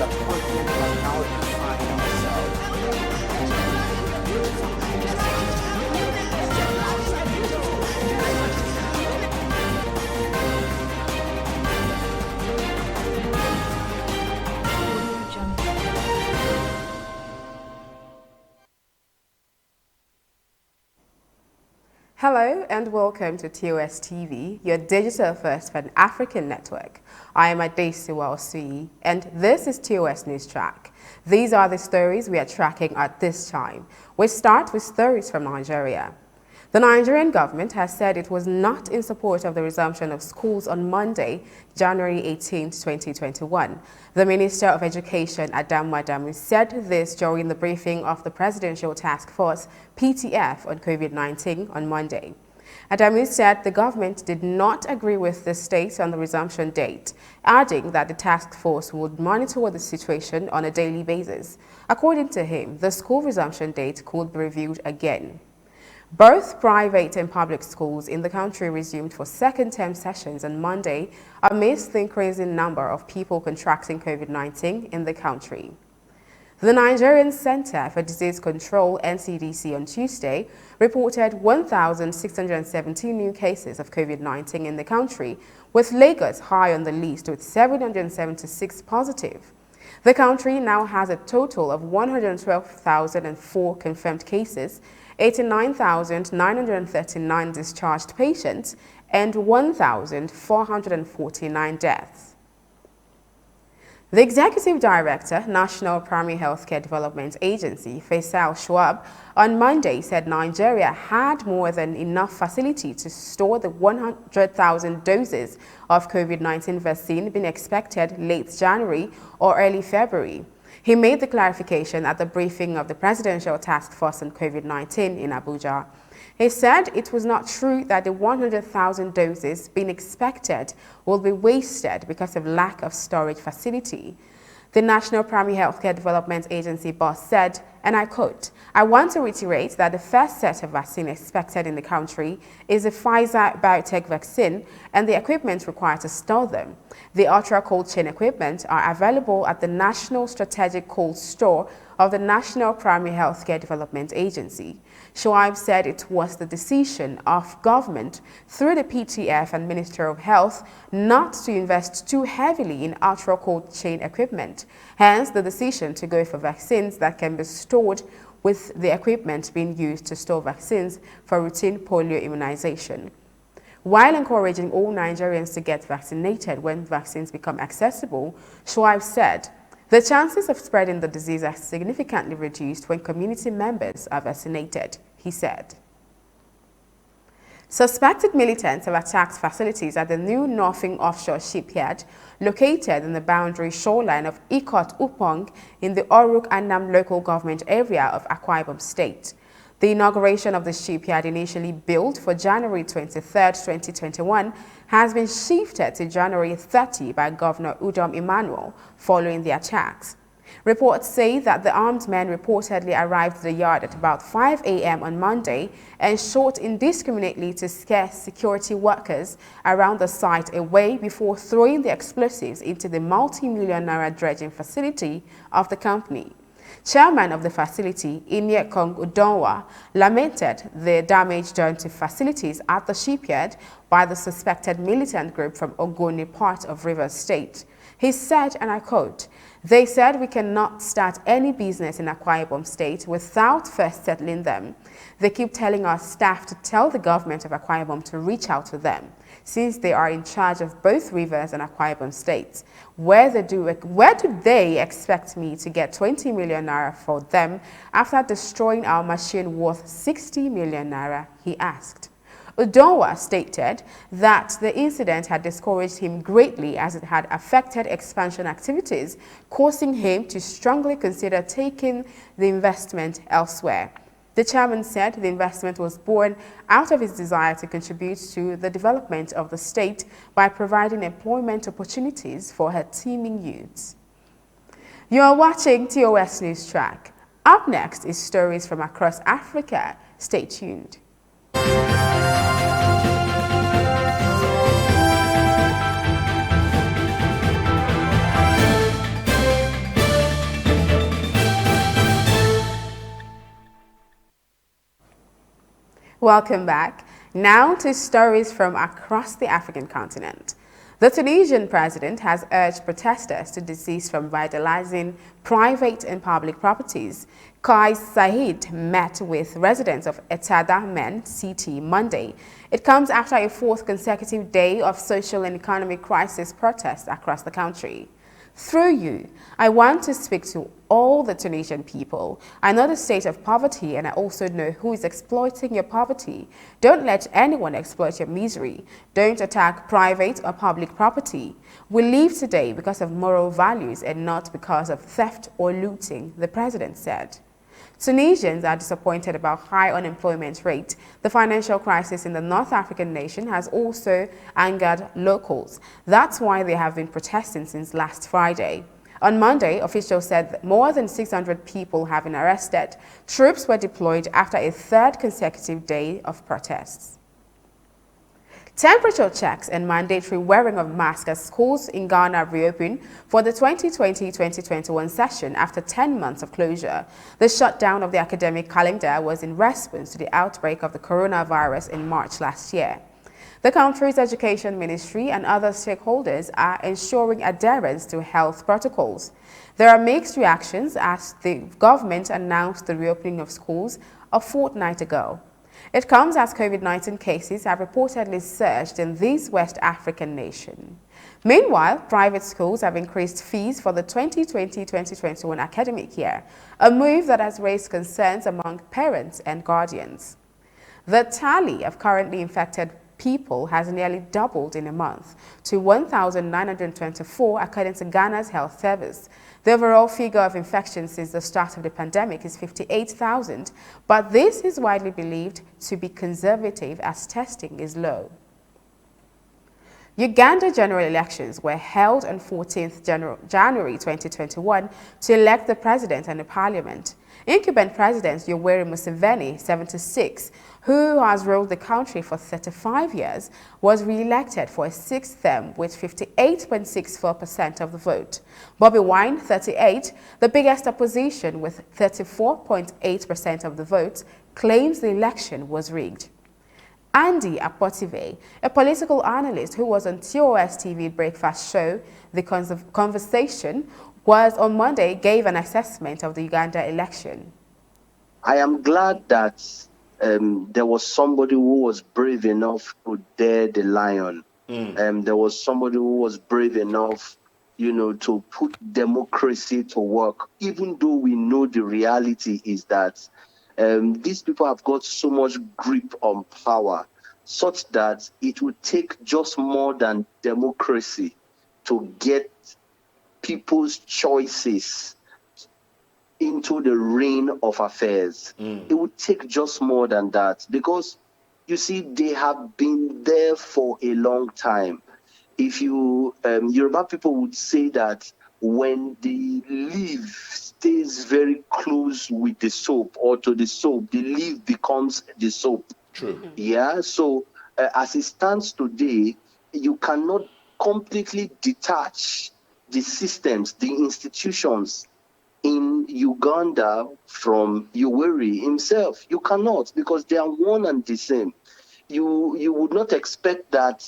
unfortunate but now we find ourselves. Hello and welcome to TOS TV, your digital first Pan-African network. I am Adesiwa Osui and this is TOS News Track. These are the stories we are tracking at this time. We start with stories from Nigeria. The Nigerian government has said it was not in support of the resumption of schools on Monday, January 18, 2021. The Minister of Education, Adamu, said this during the briefing of the Presidential Task Force, PTF, on COVID-19 on Monday. Adamu said the government did not agree with the state on the resumption date, adding that the task force would monitor the situation on a daily basis. According to him, the school resumption date could be reviewed again. Both private and public schools in the country resumed for second-term sessions on Monday amidst the increasing number of people contracting COVID-19 in the country. The Nigerian Center for Disease Control, NCDC, on Tuesday reported 1,617 new cases of COVID-19 in the country, with Lagos high on the list with 776 positive. The country now has a total of 112,004 confirmed cases, 89,939 discharged patients, and 1,449 deaths. The Executive Director, National Primary Healthcare Development Agency, Faisal Shuaib, on Monday said Nigeria had more than enough facility to store the 100,000 doses of COVID-19 vaccine being expected late January or early February. He made the clarification at the briefing of the Presidential Task Force on COVID-19 in Abuja. He said it was not true that the 100,000 doses being expected will be wasted because of lack of storage facility. The National Primary Healthcare Development Agency boss said, and I quote, "I want to reiterate that the first set of vaccine expected in the country is the Pfizer BioNTech vaccine and the equipment required to store them. The ultra-cold chain equipment are available at the National Strategic Cold Store of the National Primary Healthcare Development Agency." Shuaib said it was the decision of government through the PTF and Ministry of Health not to invest too heavily in ultra-cold chain equipment, hence the decision to go for vaccines that can be stored with the equipment being used to store vaccines for routine polio immunization. While encouraging all Nigerians to get vaccinated when vaccines become accessible, Shuaib said, the chances of spreading the disease are significantly reduced when community members are vaccinated, he said. Suspected militants have attacked facilities at the new Northing offshore shipyard located in the boundary shoreline of Ikot Upong in the Oruk Annam local government area of Akwa Ibom State. The inauguration of the shipyard, initially built for January 23, 2021, has been shifted to January 30 by Governor Udom Emmanuel following the attacks. Reports say that the armed men reportedly arrived at the yard at about 5 a.m. on Monday and shot indiscriminately to scare security workers around the site away before throwing the explosives into the multi-million-naira dredging facility of the company. Chairman of the facility, Inyekong Udonwa, lamented the damage done to facilities at the shipyard by the suspected militant group from Ogoni, part of Rivers State. He said, and I quote, "They said we cannot start any business in Akwa Ibom State without first settling them. They keep telling our staff to tell the government of Akwa Ibom to reach out to them, since they are in charge of both Rivers and Akwa Ibom States. Where do they expect me to get 20 million naira for them after destroying our machine worth 60 million naira, he asked. Udonwa stated that the incident had discouraged him greatly as it had affected expansion activities, causing him to strongly consider taking the investment elsewhere. The chairman said the investment was born out of his desire to contribute to the development of the state by providing employment opportunities for her teeming youths. You are watching TOS News Track. Up next is stories from across Africa. Stay tuned. Welcome back. Now to stories from across the African continent. The Tunisian president has urged protesters to desist from vandalizing private and public properties. Kais Said met with residents of Etada Men City Monday. It comes after a fourth consecutive day of social and economic crisis protests across the country. Through you, I want to speak to all the Tunisian people. I know the state of poverty, and I also know who is exploiting your poverty. Don't let anyone exploit your misery. Don't attack private or public property. We live today because of moral values and not because of theft or looting, the president said. Tunisians are disappointed about high unemployment rate. The financial crisis in the North African nation has also angered locals. That's why they have been protesting since last Friday. On Monday, officials said that more than 600 people have been arrested. Troops were deployed after a third consecutive day of protests. Temperature checks and mandatory wearing of masks as schools in Ghana reopen for the 2020-2021 session after 10 months of closure. The shutdown of the academic calendar was in response to the outbreak of the coronavirus in March last year. The country's education ministry and other stakeholders are ensuring adherence to health protocols. There are mixed reactions as the government announced the reopening of schools a fortnight ago. It comes as COVID-19 cases have reportedly surged in this West African nation. Meanwhile, private schools have increased fees for the 2020-2021 academic year, a move that has raised concerns among parents and guardians. The tally of currently infected people has nearly doubled in a month to 1,924 according to Ghana's health service. The overall figure of infections since the start of the pandemic is 58,000, but this is widely believed to be conservative as testing is low. Uganda general elections were held on 14th January 2021 to elect the president and the parliament. Incumbent President Yoweri Museveni, 76, who has ruled the country for 35 years, was re-elected for a sixth term with 58.64% of the vote. Bobi Wine, 38, the biggest opposition with 34.8% of the vote, claims the election was rigged. Andy Apotive, a political analyst who was on TOS TV breakfast show, The Conversation, was on Monday gave an assessment of the Uganda election. I am glad that there was somebody who was brave enough to dare the lion. There was somebody who was brave enough, to put democracy to work, even though we know the reality is that these people have got so much grip on power, such that it would take just more than democracy to get people's choices into the reign of affairs. It would take just more than that, because you see, they have been there for a long time. If you Yoruba people would say that when the leaf stays very close with the soap or to the soap, the leaf becomes the soap. True. Yeah. So as it stands today, you cannot completely detach the systems, the institutions in Uganda from Yoweri himself. You cannot, because they are one and the same. You would not expect that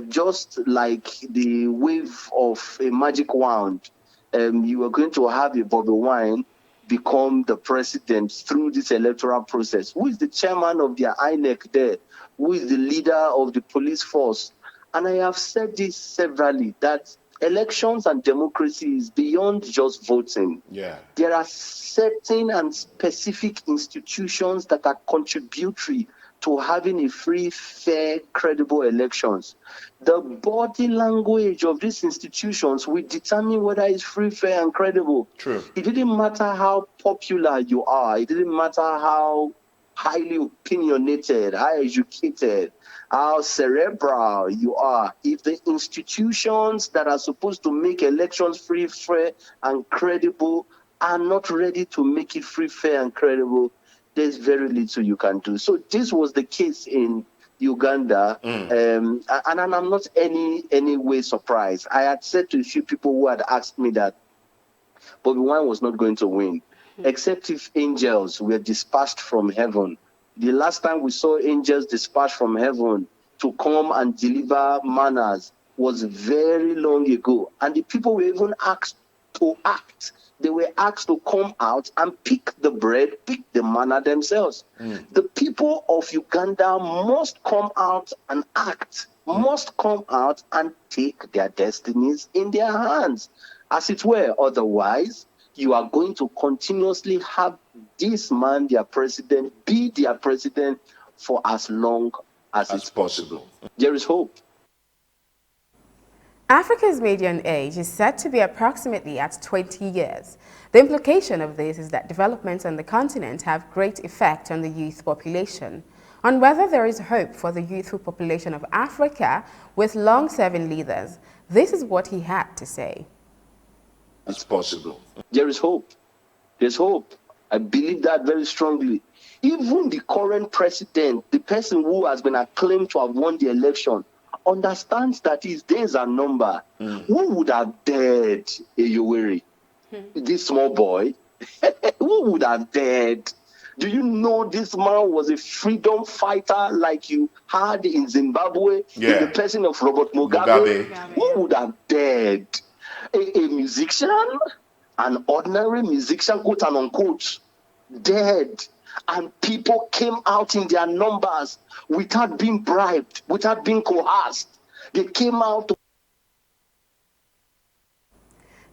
just like the wave of a magic wand, you are going to have a Bobi Wine become the president through this electoral process. Who is the chairman of their INEC there? Who is the leader of the police force? And I have said this severally, that elections and democracy is beyond just voting. Yeah. There are certain and specific institutions that are contributory to having a free, fair, credible elections. The body language of these institutions will determine whether it's free, fair, and credible. True. It didn't matter how popular you are. It didn't matter how highly opinionated, how educated, how cerebral you are. If the institutions that are supposed to make elections free, fair, and credible are not ready to make it free, fair, and credible, there's very little you can do. So this was the case in Uganda, and I'm not any way surprised. I had said to a few people who had asked me that Bobi Wine was not going to win, except if angels were dispatched from heaven The last time we saw angels dispatched from heaven to come and deliver manners was very long ago. And the people were even asked to act. They were asked to come out and pick the bread, pick the manna themselves. The people of Uganda must come out and act, must come out and take their destinies in their hands, as it were. Otherwise, you are going to continuously have this man, their president, be their president for as long as it's possible. There is hope. Africa's median age is said to be approximately at 20 years. The implication of this is that developments on the continent have great effect on the youth population. On whether there is hope for the youthful population of Africa with long-serving leaders, this is what he had to say. It's possible. There is hope. There's hope. I believe that very strongly. Even the current president, the person who has been acclaimed to have won the election, understands that his days are numbered. Who would have dared a Yoweri? This small boy? Who would have dared? Do you know this man was a freedom fighter like you had in Zimbabwe, in the person of Robert Mugabe? Who would have dared? A musician, an ordinary musician, quote and unquote, dead. And people came out in their numbers without being bribed, without being coerced. They came out.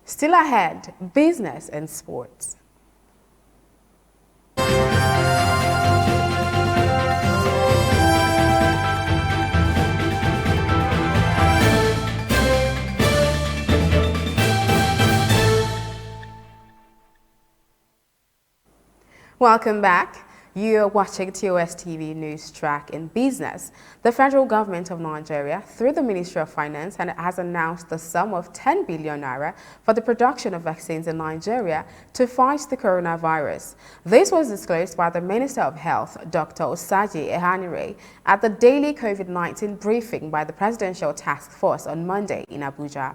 Still ahead, business and sports. Welcome back. You're watching TOS TV News Track in Business. The federal government of Nigeria, through the Ministry of Finance, has announced the sum of 10 billion naira for the production of vaccines in Nigeria to fight the coronavirus. This was disclosed by the Minister of Health, Dr. Osaji Ehanire, at the daily COVID-19 briefing by the Presidential Task Force on Monday in Abuja.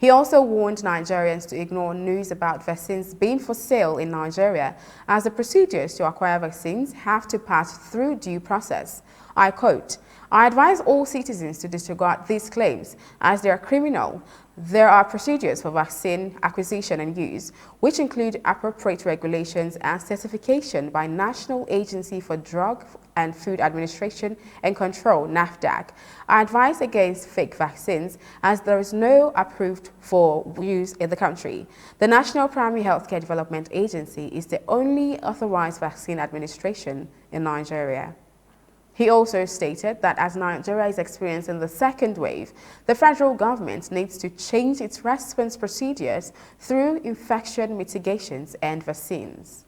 He also warned Nigerians to ignore news about vaccines being for sale in Nigeria, as the procedures to acquire vaccines have to pass through due process. I quote, "I advise all citizens to disregard these claims as they are criminal. There are procedures for vaccine acquisition and use, which include appropriate regulations and certification by National Agency for Drug and Food Administration and Control, NAFDAC. I advise against fake vaccines as there is no approved for use in the country. The National Primary Healthcare Development Agency is the only authorized vaccine administration in Nigeria." He also stated that as Nigeria is experiencing the second wave, the federal government needs to change its response procedures through infection mitigations and vaccines.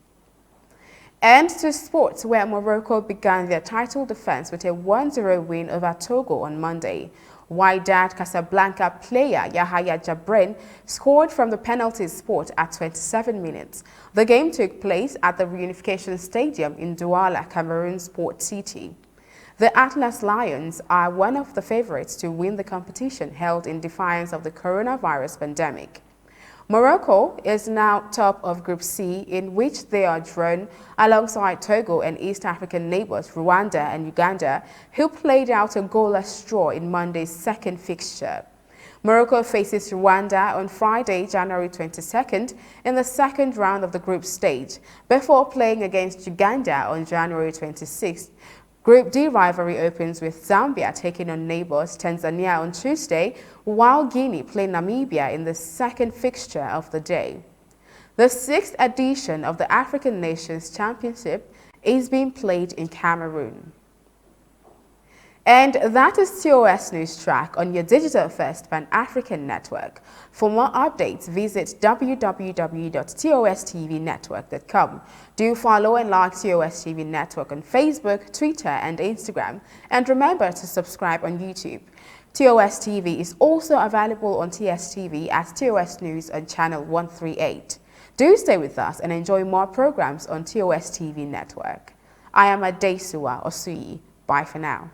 And to sports, where Morocco began their title defense with a 1-0 win over Togo on Monday. Wydad Casablanca player Yahaya Jabrin scored from the penalty spot at 27 minutes. The game took place at the Reunification Stadium in Douala, Cameroon's port city. The Atlas Lions are one of the favorites to win the competition held in defiance of the coronavirus pandemic. Morocco is now top of Group C, in which they are drawn alongside Togo and East African neighbors Rwanda and Uganda, who played out a goalless draw in Monday's second fixture. Morocco faces Rwanda on Friday, January 22nd, in the second round of the group stage, before playing against Uganda on January 26th. Group D rivalry opens with Zambia taking on neighbors Tanzania on Tuesday, while Guinea play Namibia in the second fixture of the day. The 6th edition of the African Nations Championship is being played in Cameroon. And that is TOS News Track on your digital-first Pan-African network. For more updates, visit www.tostvnetwork.com. Do follow and like TOS TV Network on Facebook, Twitter, and Instagram. And remember to subscribe on YouTube. TOS TV is also available on TS TV as TOS News on channel 138. Do stay with us and enjoy more programs on TOS TV Network. I am Adesuwa Osuyi. Bye for now.